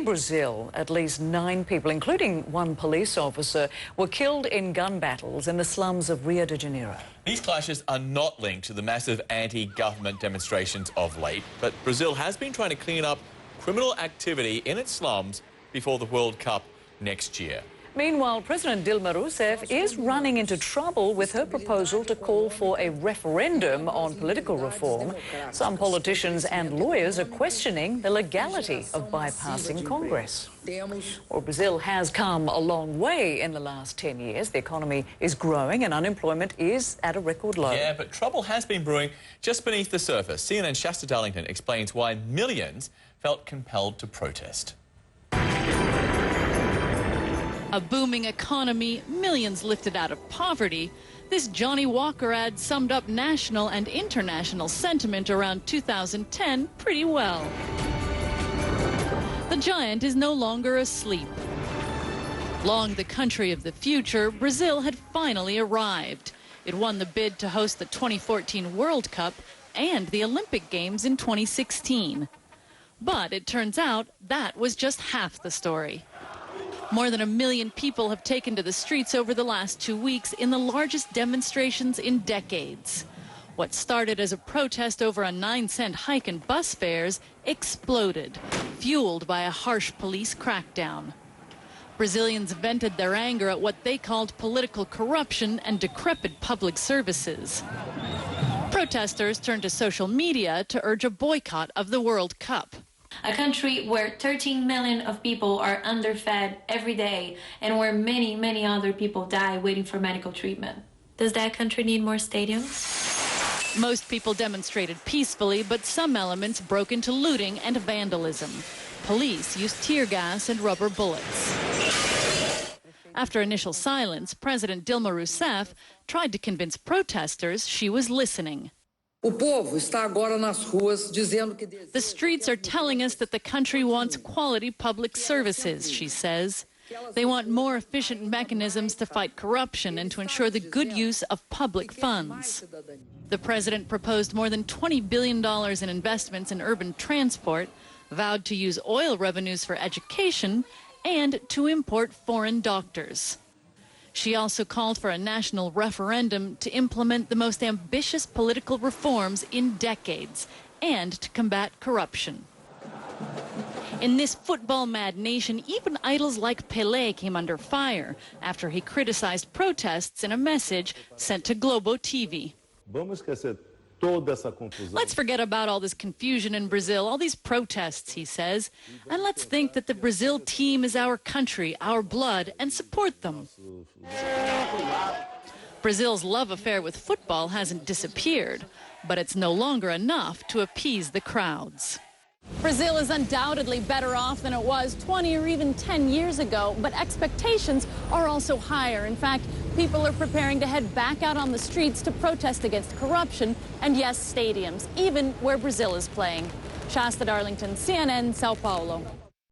In Brazil, at least 9 people, including one police officer, were killed in gun battles in the slums of Rio de Janeiro. These clashes are not linked to the massive anti-government demonstrations of late, but Brazil has been trying to clean up criminal activity in its slums before the World Cup next year. Meanwhile, President Dilma Rousseff is running into trouble with her proposal to call for a referendum on political reform. Some politicians and lawyers are questioning the legality of bypassing Congress. Well, Brazil has come a long way in the last 10 years. The economy is growing and unemployment is at a record low. Yeah, but trouble has been brewing just beneath the surface. CNN's Shasta Darlington explains why millions felt compelled to protest. A booming economy, millions lifted out of poverty. This Johnny Walker ad summed up national and international sentiment around 2010 pretty well. The giant is no longer asleep. Long the country of the future, Brazil had finally arrived. It won the bid to host the 2014 World Cup and the Olympic Games in 2016. But it turns out that was just half the story. More than 1 million people have taken to the streets over the last 2 weeks in the largest demonstrations in decades. What started as a protest over a 9-cent hike in bus fares exploded, fueled by a harsh police crackdown. Brazilians vented their anger at what they called political corruption and decrepit public services. Protesters turned to social media to urge a boycott of the World Cup. A country where 13 million of people are underfed every day and where many, many other people die waiting for medical treatment. Does that country need more stadiums? Most people demonstrated peacefully, but some elements broke into looting and vandalism. Police used tear gas and rubber bullets. After initial silence, President Dilma Rousseff tried to convince protesters she was listening. The streets are telling us that the country wants quality public services, she says. They want more efficient mechanisms to fight corruption and to ensure the good use of public funds. The president proposed more than $20 billion in investments in urban transport, vowed to use oil revenues for education, and to import foreign doctors. She also called for a national referendum to implement the most ambitious political reforms in decades and to combat corruption. In this football-mad nation, even idols like Pelé came under fire after he criticized protests in a message sent to Globo TV. Let's forget about all this confusion in Brazil, all these protests, he says, and let's think that the Brazil team is our country, our blood, and support them. Brazil's love affair with football hasn't disappeared, but it's no longer enough to appease the crowds. Brazil is undoubtedly better off than it was 20 or even 10 years ago, but expectations are also higher. In fact, people are preparing to head back out on the streets to protest against corruption and, yes, stadiums, even where Brazil is playing. Shasta Darlington, CNN, Sao Paulo.